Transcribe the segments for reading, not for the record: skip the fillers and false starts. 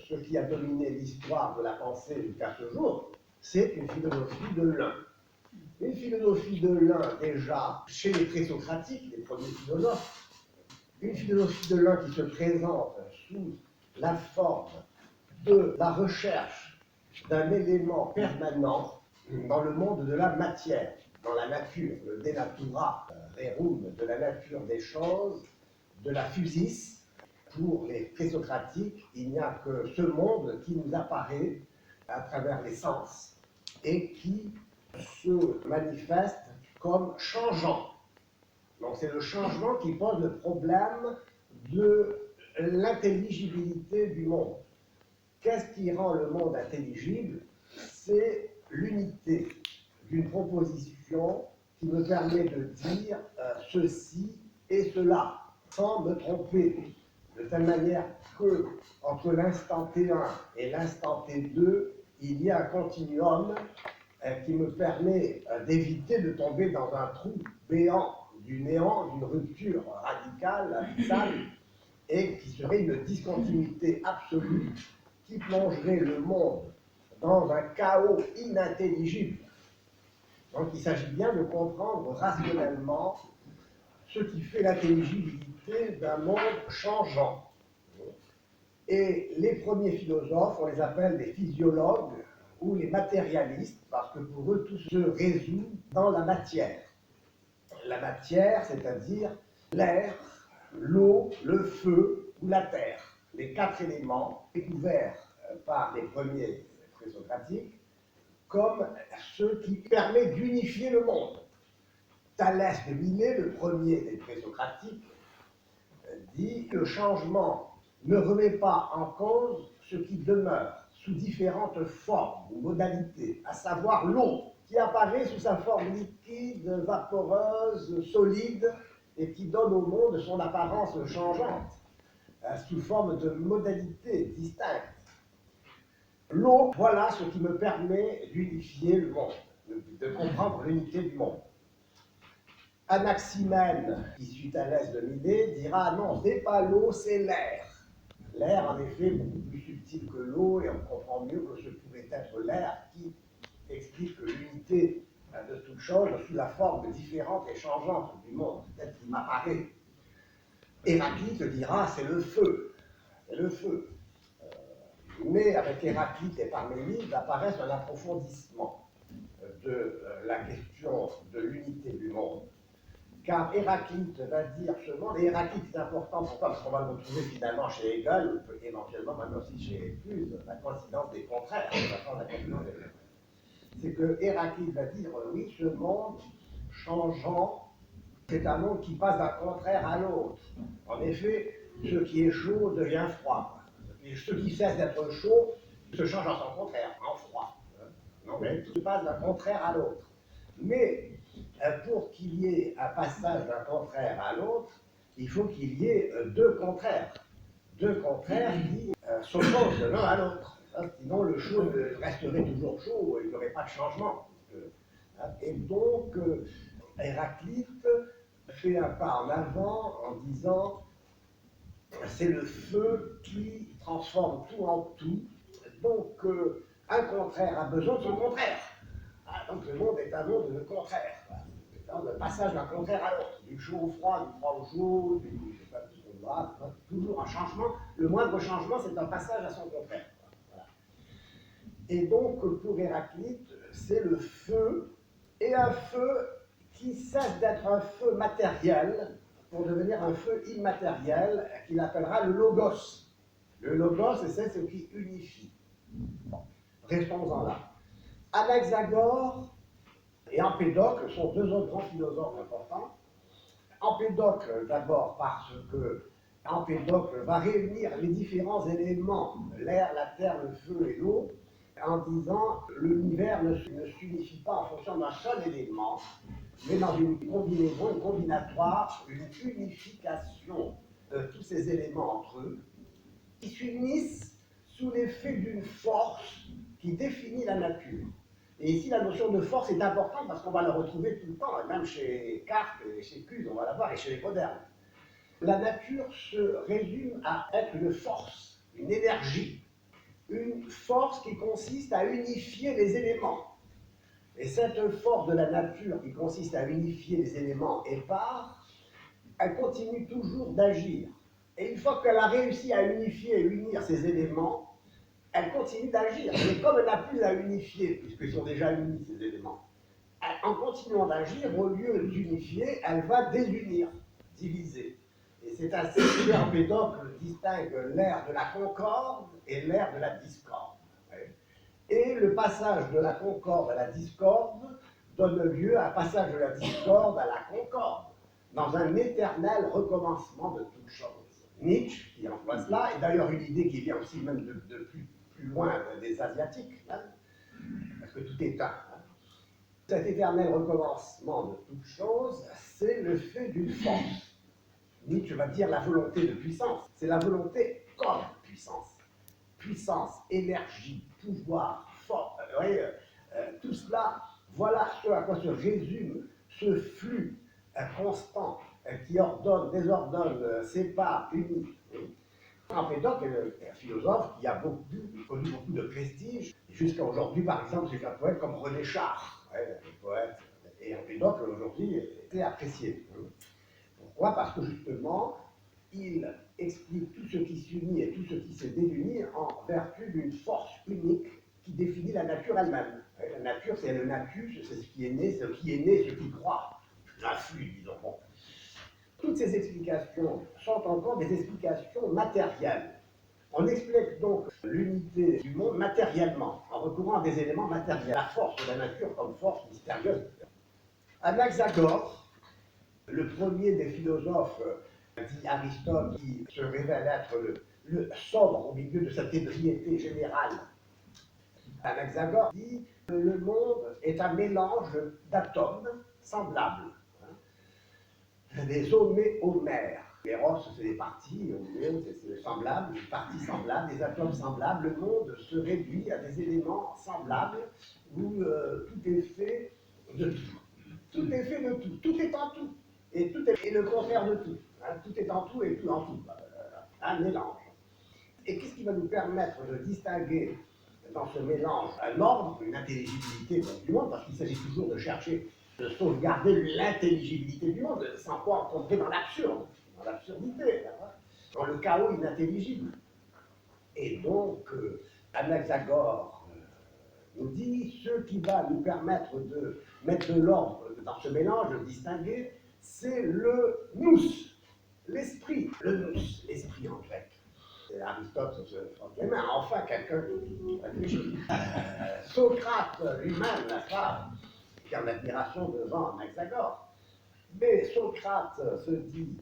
ce qui a dominé l'histoire de la pensée jusqu'à ce jour, c'est une philosophie de l'un. Une philosophie de l'un, déjà, chez les présocratiques, les premiers philosophes, une philosophie de l'un qui se présente sous la forme de la recherche d'un élément permanent dans le monde de la matière, dans la nature, le de natura rerum, de la nature des choses, de la physis. Pour les présocratiques, il n'y a que ce monde qui nous apparaît à travers les sens et qui se manifeste comme changeant. Donc c'est le changement qui pose le problème de l'intelligibilité du monde. Qu'est-ce qui rend le monde intelligible? C'est l'unité d'une proposition qui me permet de dire ceci et cela, sans me tromper, de telle manière que entre l'instant T1 et l'instant T2, il y a un continuum qui me permet d'éviter de tomber dans un trou béant du néant, d'une rupture radicale, abyssale, et qui serait une discontinuité absolue qui plongerait le monde dans un chaos inintelligible. Donc il s'agit bien de comprendre rationnellement ce qui fait l'intelligibilité d'un monde changeant. Et les premiers philosophes, on les appelle des physiologues ou les matérialistes, parce que pour eux, tout se résout dans la matière. La matière, c'est-à-dire l'air, l'eau, le feu ou la terre. Les quatre éléments découverts par les premiers présocratiques comme ce qui permet d'unifier le monde. Thalès de Milet, le premier des présocratiques, dit que le changement ne remet pas en cause ce qui demeure sous différentes formes ou modalités, à savoir l'eau, qui apparaît sous sa forme liquide, vaporeuse, solide, et qui donne au monde son apparence changeante, sous forme de modalités distinctes. L'eau, voilà ce qui me permet d'unifier le monde, de comprendre l'unité du monde. Anaximène, issu Thalès de Milet, dira non, ce n'est pas l'eau, c'est l'air. L'air, en effet, est beaucoup plus subtil que l'eau, et on comprend mieux que ce pouvait être l'air qui explique l'unité de toute chose sous la forme différente et changeante du monde, telle qu'il m'apparaît. Héraclite dira c'est le feu, c'est le feu. Mais avec Héraclite et Parménide apparaît un approfondissement de la question de l'unité du monde. Car Héraclite va dire ce monde, et Héraclite est important, pourquoi? Parce qu'on va le retrouver finalement chez Hegel, ou éventuellement maintenant aussi chez Épuse, la coïncidence des contraires, c'est que Héraclite va dire, oui, ce monde changeant, c'est un monde qui passe d'un contraire à l'autre. En effet, ce qui est chaud devient froid. Et ce qui cesse d'être chaud se change en son contraire, en froid. Non, mais tout passe d'un contraire à l'autre. Mais pour qu'il y ait un passage d'un contraire à l'autre, il faut qu'il y ait deux contraires. Deux contraires qui s'opposent l'un à l'autre. Sinon, le chaud resterait toujours chaud, il n'y aurait pas de changement. Et donc, Héraclite fait un pas en avant en disant c'est le feu qui transforme tout en tout. Donc, un contraire a besoin de son contraire. Donc, le monde est un monde de contraire. Le passage d'un contraire à l'autre, du chaud au froid, du froid au chaud, toujours un changement. Le moindre changement, c'est un passage à son contraire. Voilà. Et donc, pour Héraclite, c'est le feu, et un feu qui cesse d'être un feu matériel pour devenir un feu immatériel qu'il appellera le logos. Le logos, c'est ce qui unifie. Bon, restons-en là. Anaxagore et Empédocle sont deux autres grands philosophes importants. Empédocle, d'abord parce que Empédocle va réunir les différents éléments, l'air, la terre, le feu et l'eau, en disant l'univers ne s'unifie pas en fonction d'un seul élément, mais dans une combinaison, une combinatoire, une unification de tous ces éléments entre eux, qui s'unissent sous l'effet d'une force qui définit la nature. Et ici, la notion de force est importante parce qu'on va la retrouver tout le temps, et même chez Kant et chez Cuse, on va la voir, et chez les modernes. La nature se résume à être une force, une énergie. une force qui consiste à unifier les éléments. Et cette force de la nature qui consiste à unifier les éléments épars, elle continue toujours d'agir. Et une fois qu'elle a réussi à unifier et unir ces éléments, elle continue d'agir. Mais comme elle n'a plus à unifier, puisqu'ils sont déjà unis ces éléments, en continuant d'agir, au lieu d'unifier, elle va désunir, diviser. Et c'est ainsi que Empédocle distingue l'ère de la concorde et l'ère de la discorde. Et le passage de la concorde à la discorde donne lieu à un passage de la discorde à la concorde, dans un éternel recommencement de toutes choses. Nietzsche, qui emploie cela, et d'ailleurs une idée qui vient aussi même de plus loin des Asiatiques, hein, parce que tout est un. Hein. Cet éternel recommencement de toutes choses, c'est le fait d'une force. Nietzsche va dire la volonté de puissance. C'est la volonté comme puissance. Puissance, énergie, pouvoir, force. Vous voyez, tout cela, voilà ce à quoi se résume ce flux constant qui ordonne, désordonne, sépare, unit. Empédocle est un philosophe qui a connu beaucoup de prestige. Jusqu'à aujourd'hui, par exemple, c'est un poète comme René Char, un poète. Et Empédocle, aujourd'hui, est apprécié. Pourquoi? Parce que justement, il explique tout ce qui s'unit et tout ce qui se désunit en vertu d'une force unique qui définit la nature elle-même. La nature, c'est le natus, c'est ce qui est né, ce qui croît. Un flux, disons. Bon. Toutes ces explications sont encore des explications matérielles. On explique donc l'unité du monde matériellement, en recourant à des éléments matériels. La force de la nature comme force mystérieuse. Anaxagore, le premier des philosophes, dit Aristote, qui se révèle être le sobre au milieu de cette ébriété générale. Anaxagore dit que le monde est un mélange d'atomes semblables. Des homéomères. L'éros, c'est des parties, c'est semblable, des parties semblables, des atomes semblables. Le monde se réduit à des éléments semblables où tout est fait de tout. Tout est fait de tout. Tout est en tout. Et tout est le contraire de tout. Hein. Tout est en tout et tout en tout. Un mélange. Et qu'est-ce qui va nous permettre de distinguer dans ce mélange un ordre, une intelligibilité du monde, parce qu'il s'agit toujours de chercher, de sauvegarder l'intelligibilité du monde, sans quoi on tomberait dans l'absurde, dans l'absurdité, dans le chaos inintelligible. Et donc, Anaxagore nous dit, ce qui va nous permettre de mettre de l'ordre dans ce mélange, de distinguer, c'est le nous, l'esprit, le nous, l'esprit en grec. Aristote se frotte les mains, enfin quelqu'un qui réfléchit. Socrate lui-même, n'est-ce pas, qui est en admiration devant Anaxagore. Mais Socrate se dit,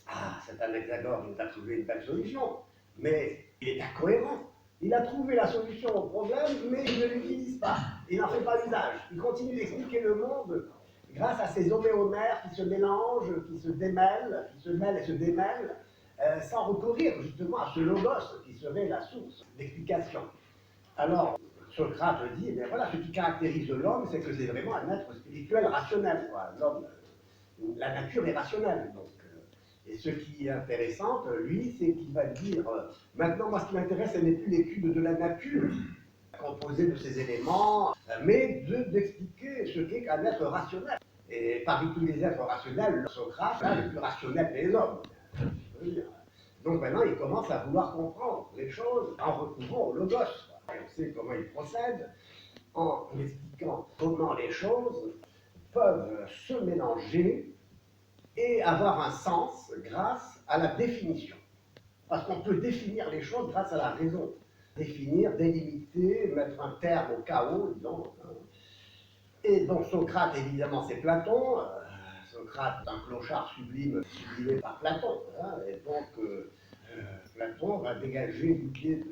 ah, cet Anaxagore, il a trouvé une belle solution, mais il est incohérent. Il a trouvé la solution au problème, mais il ne l'utilise pas. Il n'en fait pas usage. Il continue d'expliquer le monde grâce à ces homéomères qui se mélangent, qui se démêlent, qui se mêlent et se démêlent, sans recourir justement à ce logos qui serait la source d'explication. Alors, Socrate dit, eh voilà, ce qui caractérise l'homme, c'est que c'est vraiment un être spirituel rationnel. L'homme, la nature est rationnelle. Donc, et ce qui est intéressant, lui, c'est qu'il va dire, maintenant, moi, ce qui m'intéresse, ce n'est plus l'étude de la nature, composée de ces éléments, mais d'expliquer ce qu'est qu'un être rationnel. Et parmi tous les êtres rationnels, Socrate est le plus rationnel des hommes. Donc maintenant, il commence à vouloir comprendre les choses en recourant au logos. Et on sait comment il procède, en expliquant comment les choses peuvent se mélanger et avoir un sens grâce à la définition. Parce qu'on peut définir les choses grâce à la raison. Définir, délimiter, mettre un terme au chaos, disons. Et donc Socrate, évidemment, c'est Platon. Socrate, un clochard sublime, sublimé par Platon. Hein, et donc, Platon va dégager l'idée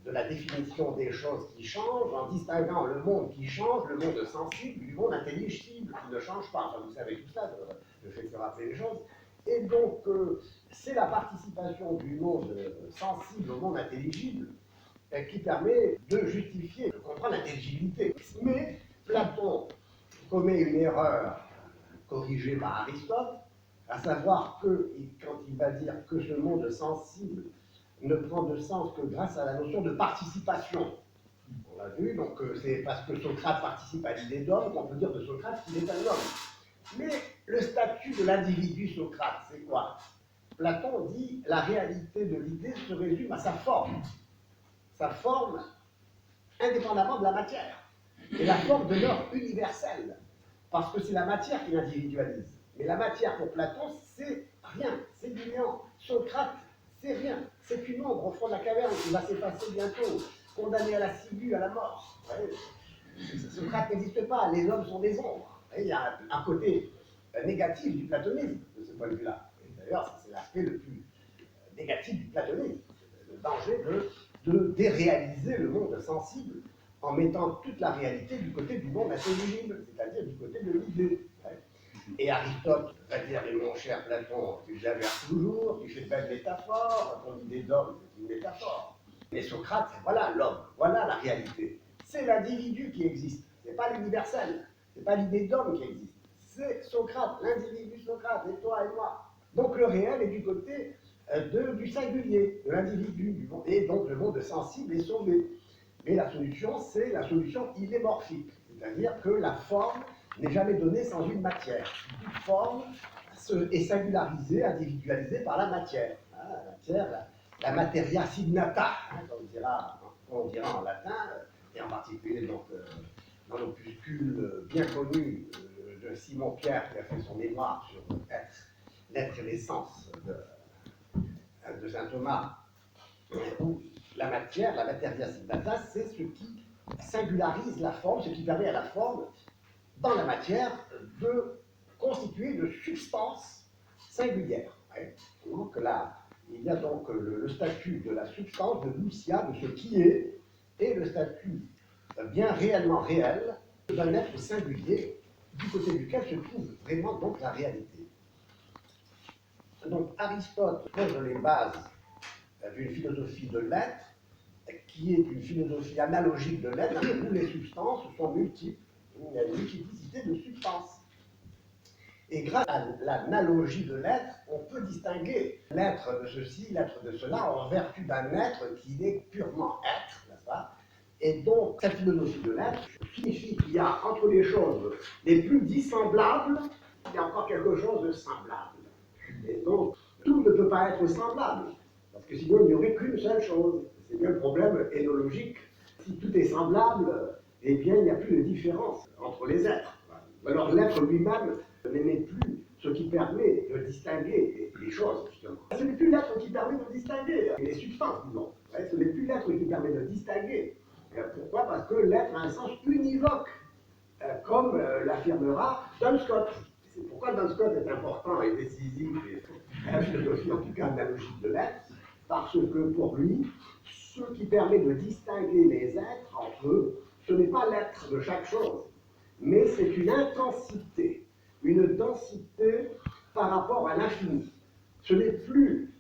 de la définition des choses qui changent en distinguant le monde qui change, le monde sensible, du monde intelligible qui ne change pas. Enfin, vous savez tout ça, je fais que rappeler les choses. Et donc, c'est la participation du monde sensible au monde intelligible qui permet de justifier, de comprendre l'intelligibilité. Mais Platon commet une erreur corrigée par Aristote, à savoir que, quand il va dire que ce monde sensible ne prend de sens que grâce à la notion de participation. On l'a vu, donc c'est parce que Socrate participe à l'idée d'homme qu'on peut dire de Socrate qu'il est un homme. Mais le statut de l'individu Socrate, c'est quoi? Platon dit la réalité de l'idée se résume à sa forme indépendamment de la matière. Et la forme demeure universelle, parce que c'est la matière qui l'individualise. Mais la matière pour Platon, c'est rien, c'est du néant. Socrate, c'est rien, c'est une ombre au fond de la caverne qui va s'effacer bientôt, condamné à la ciguë, à la mort. Socrate n'existe pas, les hommes sont des ombres. Il y a un côté négatif du platonisme de ce point de vue-là. D'ailleurs, c'est l'aspect le plus négatif du platonisme, le danger de déréaliser le monde sensible en mettant toute la réalité du côté du monde intelligible, c'est-à-dire du côté de l'idée. Et Aristote va dire, mais mon cher Platon, tu exagères toujours, tu fais de belles métaphores, ton idée d'homme, c'est une métaphore. Mais Socrate, voilà l'homme, voilà la réalité. C'est l'individu qui existe, c'est pas l'universel, c'est pas l'idée d'homme qui existe. C'est Socrate, l'individu Socrate, et toi et moi. Donc le réel est du côté du singulier, de l'individu, du monde, et donc le monde sensible est sauvé. Mais la solution, c'est la solution illémorphique, c'est-à-dire que la forme n'est jamais donnée sans une matière. Toute forme est singularisée, individualisée par la matière. La matière, la materia signata, comme on dira en latin, et en particulier donc, dans l'opuscule bien connu de Simon Pierre qui a fait son mémoire sur l'être et l'essence de saint Thomas, où la matière, la materia signata, c'est ce qui singularise la forme, ce qui permet à la forme, dans la matière, de constituer une substance singulière. Donc là, il y a donc le statut de la substance, de l'ousia, de ce qui est, et le statut bien réellement réel d'un être singulier, du côté duquel se trouve vraiment donc la réalité. Donc Aristote pose les bases d'une philosophie de l'être, qui est une philosophie analogique de l'être, où les substances sont multiples. Il y a une multiplicité de substances. Et grâce à l'analogie de l'être, on peut distinguer l'être de ceci, l'être de cela, en vertu d'un être qui est purement être, n'est-ce pas? Et donc, cette philosophie de l'être signifie qu'il y a entre les choses les plus dissemblables, il y a encore quelque chose de semblable. Et donc, tout ne peut pas être semblable, parce que sinon il n'y aurait qu'une seule chose. C'est bien le problème énologique. Si tout est semblable, eh bien il n'y a plus de différence entre les êtres. Alors l'être lui-même n'émet plus ce qui permet de distinguer les choses, justement. Ce n'est plus l'être qui permet de distinguer les substances, disons. Ce n'est plus l'être qui permet de distinguer. Pourquoi? Parce que l'être a un sens univoque, comme l'affirmera Duns Scott. C'est pourquoi Duns Scott est important et décisif, et la philosophie en tout cas analogique de l'être, parce que pour lui, ce qui permet de distinguer les êtres entre eux, ce n'est pas l'être de chaque chose, mais c'est une intensité, une densité par rapport à l'infini. Ce n'est plus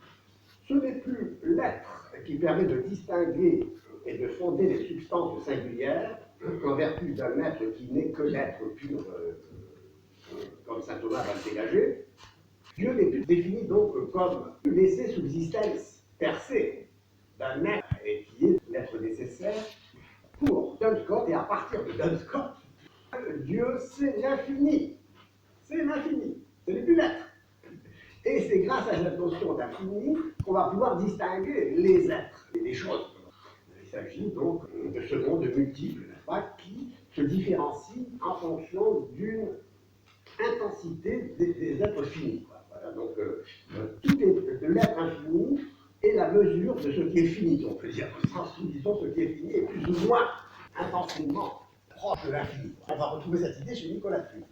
l'être qui permet de distinguer et de fonder les substances singulières en vertu d'un être qui n'est que l'être pur, comme saint Thomas va le dégager. Dieu n'est plus défini donc comme laissé subsistence percée d'un être et qui est l'être nécessaire pour Duns Scott, et à partir de Duns Scott, Dieu c'est l'infini. C'est l'infini, ce n'est plus l'être. Et c'est grâce à cette notion d'infini qu'on va pouvoir distinguer les êtres et les choses. Il s'agit donc de ce monde multiple, n'est-ce pas, qui se différencie en fonction d'une intensité des êtres finis. Voilà, donc tout est de l'être infini et la mesure de ce qui est fini, on peut dire, au sens où, disons, ce qui est fini est plus ou moins intensément proche de l'infini. On va retrouver cette idée chez Nicolas Flume.